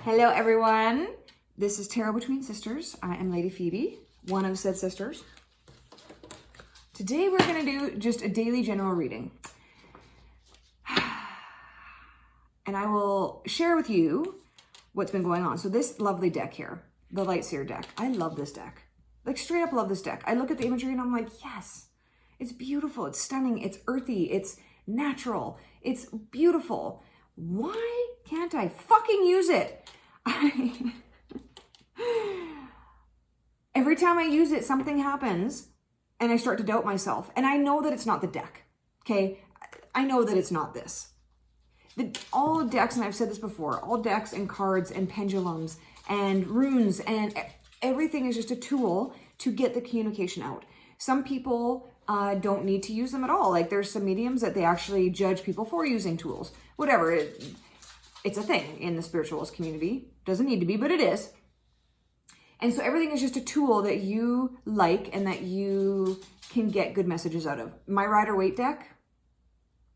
Hello, everyone. This is Tarot Between Sisters. I am Lady Phoebe, one of said sisters. Today, we're going to do just a daily general reading. And I will share with you what's been going on. So this lovely deck here, the Lightseer deck. I love this deck. Like, straight up love this deck. I look at the imagery and I'm like, yes, it's beautiful. It's stunning. It's earthy. It's natural. It's beautiful. Why can't I fucking use it? Every time I use it, something happens and I start to doubt myself. And I know that it's not the deck, okay? I know that it's not this. All decks, and I've said this before, all decks and cards and pendulums and runes and everything is just a tool to get the communication out. Some people don't need to use them at all. Like, there's some mediums that they actually judge people for using tools. Whatever, it's a thing in the spiritualist community. Doesn't need to be, but it is. And so everything is just a tool that you like and that you can get good messages out of. My Rider-Waite deck,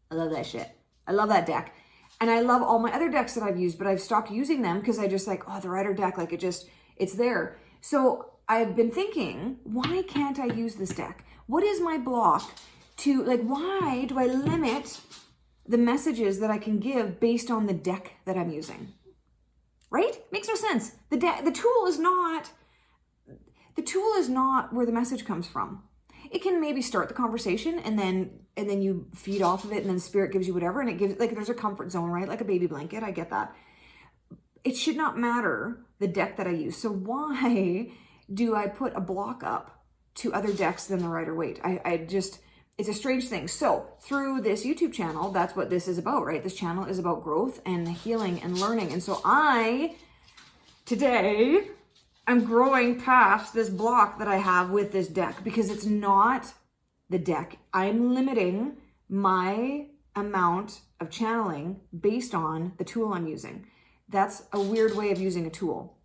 I love that shit. I love that deck. And I love all my other decks that I've used, but I've stopped using them because I just like, oh, the Rider deck, like it's there. So I've been thinking, why can't I use this deck? What is my block to, like, why do I limit the messages that I can give based on the deck that I'm using? Right? Makes no sense. The tool is not where the message comes from. It can maybe start the conversation and then you feed off of it and then spirit gives you whatever and it gives, like, there's a comfort zone, right? Like a baby blanket. I get that. It should not matter the deck that I use. So why do I put a block up to other decks than the Rider-Waite? It's a strange thing. So through this YouTube channel, that's what this is about, right? This channel is about growth and healing and learning. And so today, I'm growing past this block that I have with this deck because it's not the deck. I'm limiting my amount of channeling based on the tool I'm using. That's a weird way of using a tool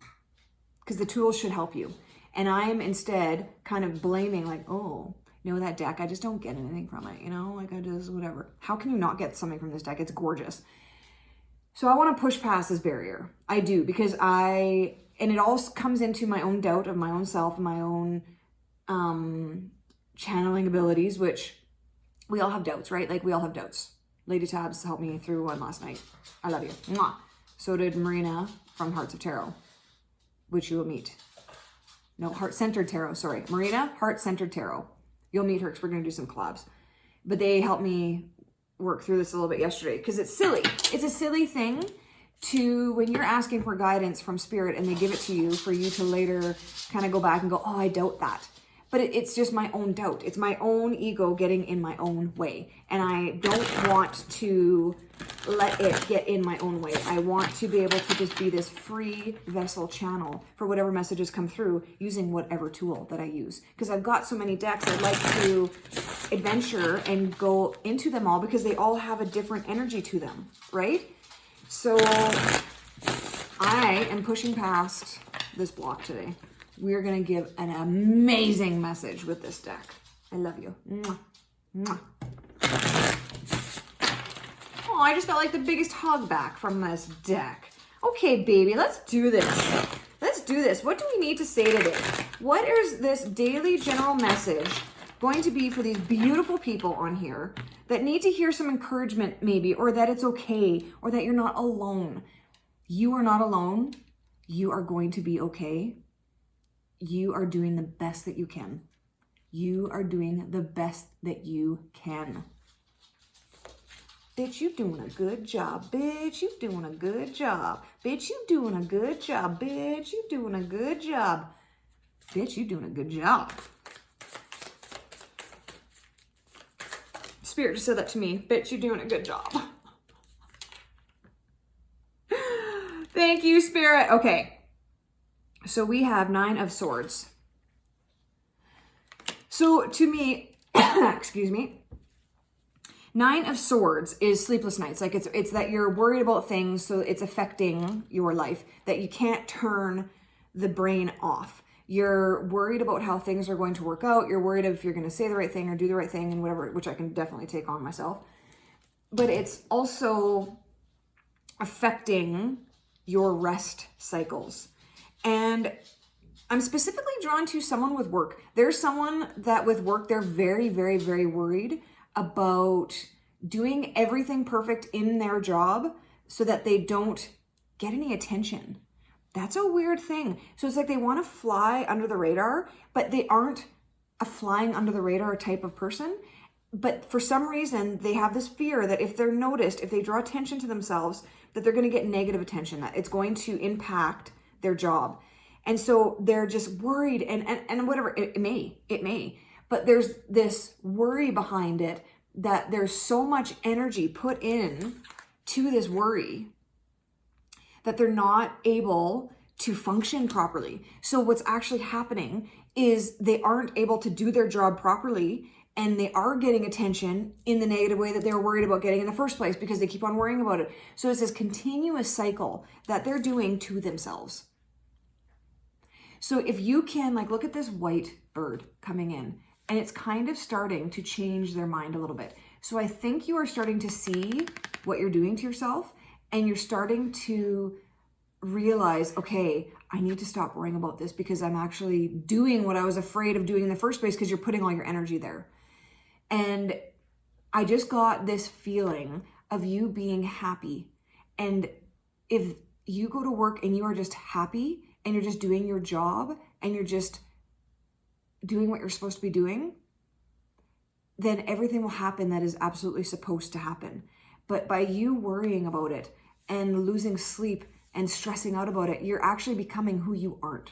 because the tool should help you. And I'm instead kind of blaming, like, oh, you know, that deck, I just don't get anything from it, you know, like I just, whatever. How can you not get something from this deck? It's gorgeous. So I want to push past this barrier. I do, because and it all comes into my own doubt of my own self, my own channeling abilities, which we all have doubts, right? Like, we all have doubts. Lady Tabs helped me through one last night. I love you. Mwah. So did Marina from Hearts of Tarot, which you will meet. No, Heart-Centered Tarot, sorry. Marina, Heart-Centered Tarot. You'll meet her because we're going to do some collabs. But they helped me work through this a little bit yesterday because it's silly. It's a silly thing to, when you're asking for guidance from spirit and they give it to you for you to later kind of go back and go, oh, I doubt that. But it's just my own doubt. It's my own ego getting in my own way. And I don't want to let it get in my own way. I want to be able to just be this free vessel channel for whatever messages come through using whatever tool that I use. Because I've got so many decks, I'd like to adventure and go into them all because they all have a different energy to them, right? So I am pushing past this block today. We're going to give an amazing message with this deck. I love you. Mwah. Mwah. Oh, I just got like the biggest hug back from this deck. Okay, baby, let's do this. Let's do this. What do we need to say today? What is this daily general message going to be for these beautiful people on here that need to hear some encouragement maybe, or that it's okay, or that you're not alone? You are not alone. You are going to be okay. You are doing the best that you can. You are doing the best that you can. Bitch, you doing a good job. Bitch, you doing a good job. Bitch, you doing a good job. Bitch, you doing a good job. Bitch, you doing a good job. Spirit just said that to me. Bitch, you doing a good job. Thank you, Spirit. Okay. So we have 9 of Swords. So to me, excuse me, 9 of Swords is sleepless nights. Like, it's that you're worried about things, so it's affecting your life, that you can't turn the brain off. You're worried about how things are going to work out. You're worried if you're going to say the right thing or do the right thing and whatever, which I can definitely take on myself. But it's also affecting your rest cycles. And I'm specifically drawn to someone with work. There's someone that with work, they're very, very, very worried about doing everything perfect in their job so that they don't get any attention. That's a weird thing. So it's like they want to fly under the radar, but they aren't a flying under the radar type of person. But for some reason, they have this fear that if they're noticed, if they draw attention to themselves, that they're going to get negative attention, that it's going to impact their job. And so they're just worried and whatever, it may. But there's this worry behind it that there's so much energy put in to this worry that they're not able to function properly. So what's actually happening is they aren't able to do their job properly, and they are getting attention in the negative way that they were worried about getting in the first place because they keep on worrying about it. So it's this continuous cycle that they're doing to themselves. So if you can, like, look at this white bird coming in, and it's kind of starting to change their mind a little bit. So I think you are starting to see what you're doing to yourself, and you're starting to realize, okay, I need to stop worrying about this because I'm actually doing what I was afraid of doing in the first place because you're putting all your energy there. And I just got this feeling of you being happy. And if you go to work and you are just happy and you're just doing your job and you're just doing what you're supposed to be doing, then everything will happen that is absolutely supposed to happen. But by you worrying about it and losing sleep and stressing out about it, you're actually becoming who you aren't.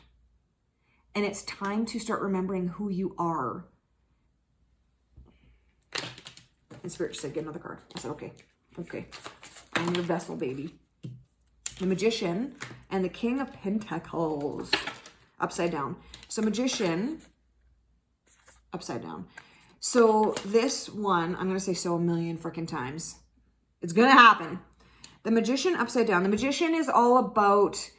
And it's time to start remembering who you are. And Spirit said, get another card. I said, okay. I'm your vessel, baby. The Magician and the King of Pentacles upside down. So Magician upside down. So this one, I'm going to say so a million freaking times. It's going to happen. The Magician upside down. The Magician is all about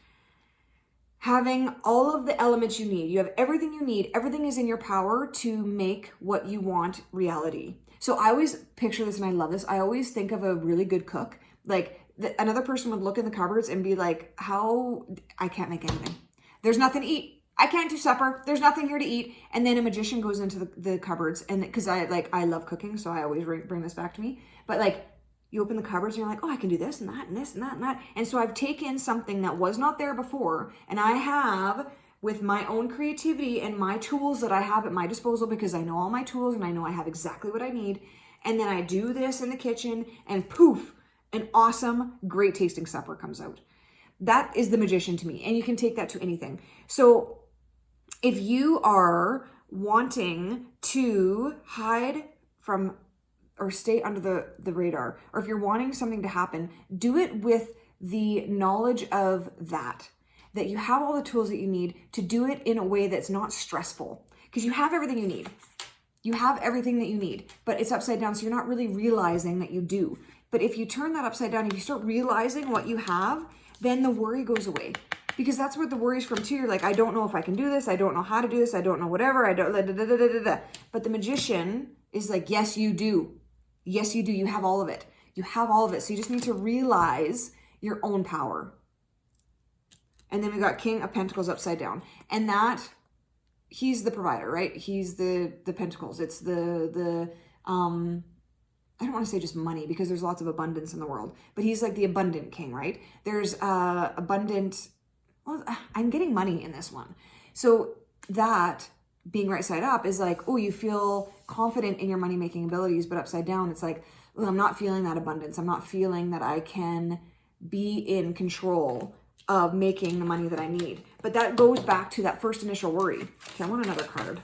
having all of the elements you need. You have everything you need. Everything is in your power to make what you want reality. So I always picture this, and I love this. I always think of a really good cook. Like another person would look in the cupboards and be like, I can't make anything. There's nothing to eat. I can't do supper. There's nothing here to eat. And then a magician goes into the cupboards, and because I love cooking, so I always bring this back to me. But like, you open the cupboards and you're like, oh, I can do this and that and this and that and that. And so I've taken something that was not there before, and I have, with my own creativity and my tools that I have at my disposal, because I know all my tools and I know I have exactly what I need. And then I do this in the kitchen, and poof, an awesome, great tasting supper comes out. That is the Magician to me. And you can take that to anything. So if you are wanting to hide from or stay under the radar, or if you're wanting something to happen, do it with the knowledge of that you have all the tools that you need to do it in a way that's not stressful, because you have everything you need. You have everything that you need, but it's upside down, so you're not really realizing that you do. But if you turn that upside down, if you start realizing what you have, then the worry goes away. Because that's where the worry's from too. You're like, I don't know if I can do this. I don't know how to do this. I don't know whatever. I don't, da, da, da, da, da, da. But the Magician is like, yes, you do. Yes, you do. You have all of it. You have all of it. So you just need to realize your own power. And then we got King of Pentacles upside down. And that, he's the provider, right? He's the Pentacles. It's the I don't want to say just money, because there's lots of abundance in the world, but he's like the abundant king, right? There's abundant, well, I'm getting money in this one. So that being right side up is like, oh, you feel confident in your money making abilities, but upside down, it's like, well, I'm not feeling that abundance. I'm not feeling that I can be in control of making the money that I need. But that goes back to that first initial worry. Okay, I want another card.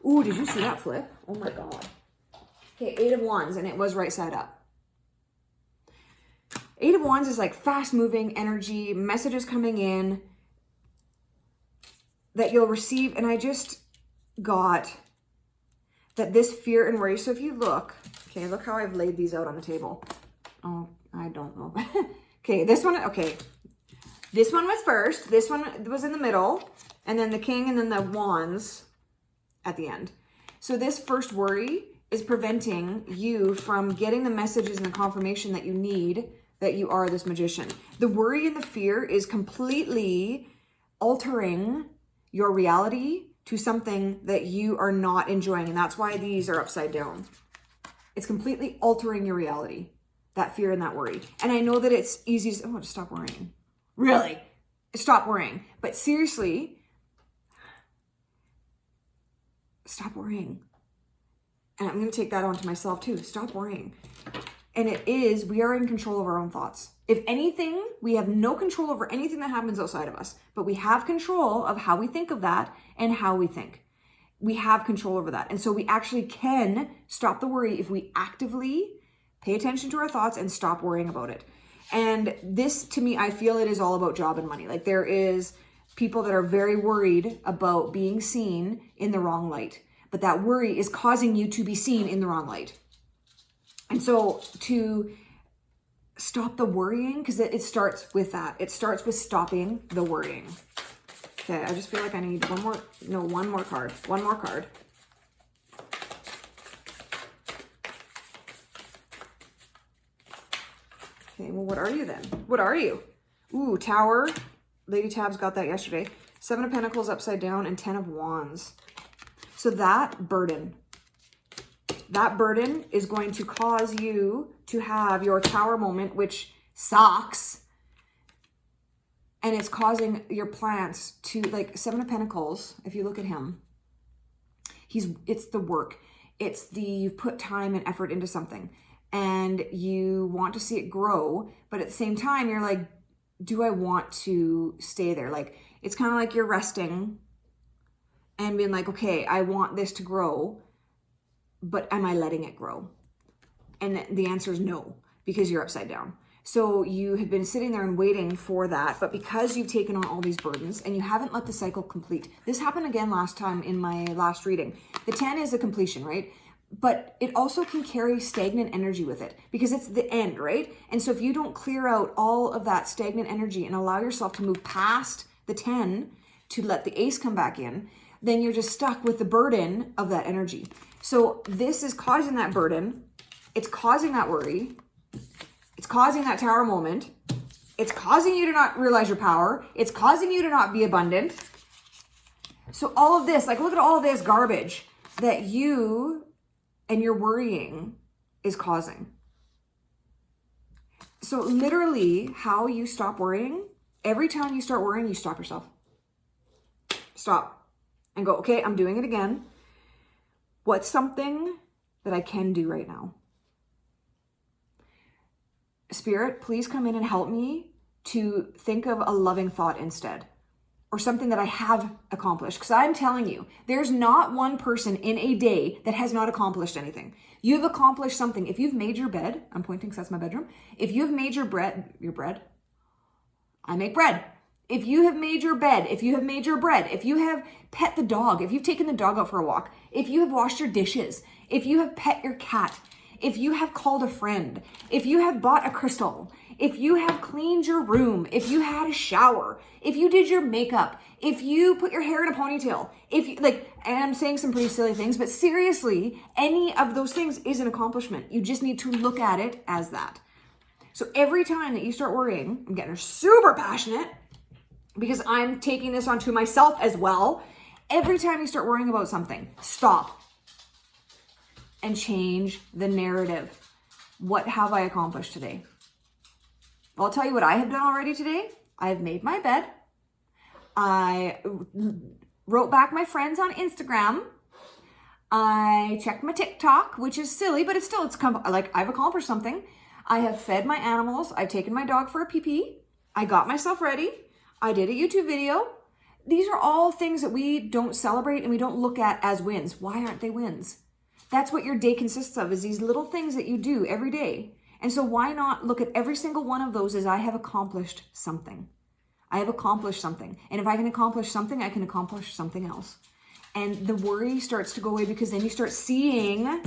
Ooh, did you see that flip? Oh my God. Okay, 8 of Wands, and it was right side up. 8 of Wands is like fast moving energy, messages coming in that you'll receive. And I just got that this fear and worry. So if you look, okay, look how I've laid these out on the table. Oh, I don't know. Okay, this one, okay. This one was first. This one was in the middle. And then the King, and then the Wands at the end. So this first worry is preventing you from getting the messages and the confirmation that you need that you are this magician. The worry and the fear is completely altering your reality to something that you are not enjoying. And that's why these are upside down. It's completely altering your reality, that fear and that worry. And I know that it's easy to, just stop worrying. Really? Stop worrying. But seriously, stop worrying. And I'm going to take that onto myself too. Stop worrying. And we are in control of our own thoughts. If anything, we have no control over anything that happens outside of us, but we have control of how we think of that and how we think. We have control over that. And so we actually can stop the worry if we actively pay attention to our thoughts and stop worrying about it. And this, to me, I feel it is all about job and money. Like there is people that are very worried about being seen in the wrong light, but that worry is causing you to be seen in the wrong light. And so to stop the worrying, because it starts with that. It starts with stopping the worrying. Okay, I just feel like I need one more card. One more card. Okay, well, what are you then? What are you? Ooh, Tower. Lady Tabs got that yesterday. 7 of Pentacles upside down and 10 of Wands. So that burden is going to cause you to have your Tower moment, which sucks. And it's causing your plants to, like, 7 of Pentacles, if you look at him, it's the work. It's you've put time and effort into something and you want to see it grow, but at the same time, you're like, do I want to stay there? Like, it's kind of like you're resting and being like, okay, I want this to grow, but am I letting it grow? And the answer is no, because you're upside down. So you have been sitting there and waiting for that, but because you've taken on all these burdens and you haven't let the cycle complete. This happened again last time in my last reading. The 10 is a completion, right? But it also can carry stagnant energy with it because it's the end, right? And so if you don't clear out all of that stagnant energy and allow yourself to move past the 10 to let the ace come back in, then you're just stuck with the burden of that energy. So this is causing that burden. It's causing that worry. It's causing that Tower moment. It's causing you to not realize your power. It's causing you to not be abundant. So all of this, like, look at all of this garbage that you and your worrying is causing. So literally how you stop worrying, every time you start worrying, you stop yourself. Stop and go, okay, I'm doing it again. What's something that I can do right now? Spirit, please come in and help me to think of a loving thought instead, or something that I have accomplished. Because I'm telling you, there's not one person in a day that has not accomplished anything. You've accomplished something. If you've made your bed, I'm pointing because that's my bedroom. If you've made your bread, I make bread. If you have made your bed, if you have made your bread, if you have pet the dog, if you've taken the dog out for a walk, if you have washed your dishes, if you have pet your cat, if you have called a friend, if you have bought a crystal, if you have cleaned your room, if you had a shower, if you did your makeup, if you put your hair in a ponytail, if you, like, and I'm saying some pretty silly things, but seriously, any of those things is an accomplishment. You just need to look at it as that. So every time that you start worrying, I'm getting super passionate because I'm taking this onto myself as well. Every time you start worrying about something, stop and change the narrative. What have I accomplished today? Well, I'll tell you what I have done already today. I've made my bed. I wrote back my friends on Instagram. I checked my TikTok, which is silly, but it's like I've accomplished something. I have fed my animals. I've taken my dog for a pee-pee. I got myself ready. I did a YouTube video. These are all things that we don't celebrate and we don't look at as wins. Why aren't they wins? That's what your day consists of, is these little things that you do every day. And so why not look at every single one of those as I have accomplished something. I have accomplished something. And if I can accomplish something, I can accomplish something else. And the worry starts to go away because then you start seeing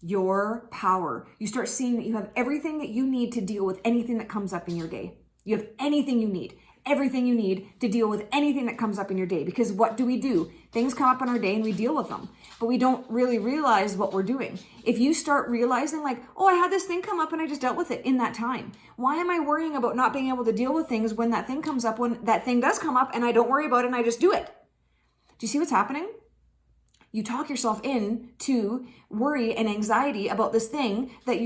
your power. You start seeing that you have everything that you need to deal with anything that comes up in your day. You have anything you need. everything you need to deal with anything that comes up in your day. Because what do? Things come up in our day and we deal with them, but we don't really realize what we're doing. If you start realizing like, oh, I had this thing come up and I just dealt with it in that time. Why am I worrying about not being able to deal with things when that thing comes up, when that thing does come up and I don't worry about it and I just do it? Do you see what's happening? You talk yourself in to worry and anxiety about this thing that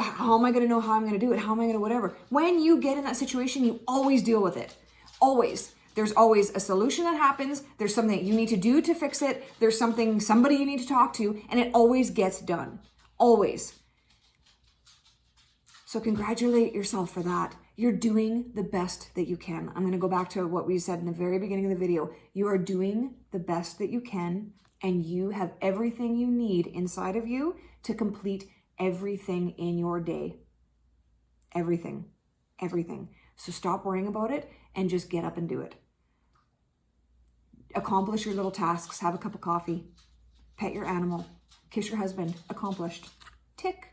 how am I going to know how I'm going to do it? How am I going to whatever? When you get in that situation, you always deal with it. Always. There's always a solution that happens. There's something that you need to do to fix it. There's somebody you need to talk to, and it always gets done. Always. So congratulate yourself for that. You're doing the best that you can. I'm going to go back to what we said in the very beginning of the video. You are doing the best that you can, and you have everything you need inside of you to complete everything in your day. Everything. Everything. So stop worrying about it and just get up and do it. Accomplish your little tasks. Have a cup of coffee. Pet your animal. Kiss your husband. Accomplished. Tick.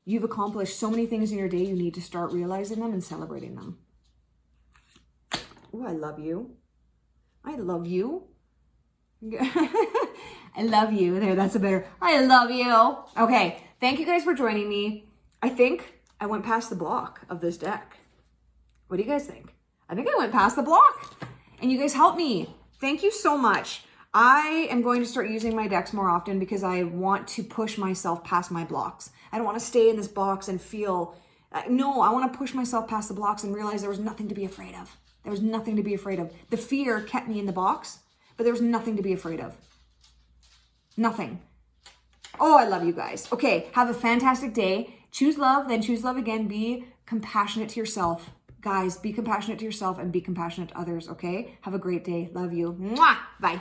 You've accomplished so many things in your day. You need to start realizing them and celebrating them. Oh, I love you. I love you. I love you. There, that's a better. I love you. Okay, thank you guys for joining me. I think I went past the block of this deck. What do you guys think? I think I went past the block and you guys helped me. Thank you so much. I am going to start using my decks more often because I want to push myself past my blocks. I don't want to stay in this box and feel, no, I want to push myself past the blocks and realize there was nothing to be afraid of. There was nothing to be afraid of. The fear kept me in the box, but there was nothing to be afraid of. Nothing. Oh, I love you guys. Okay, have a fantastic day. Choose love, then choose love again. Be compassionate to yourself. Guys, be compassionate to yourself and be compassionate to others, okay? Have a great day. Love you. Mwah! Bye.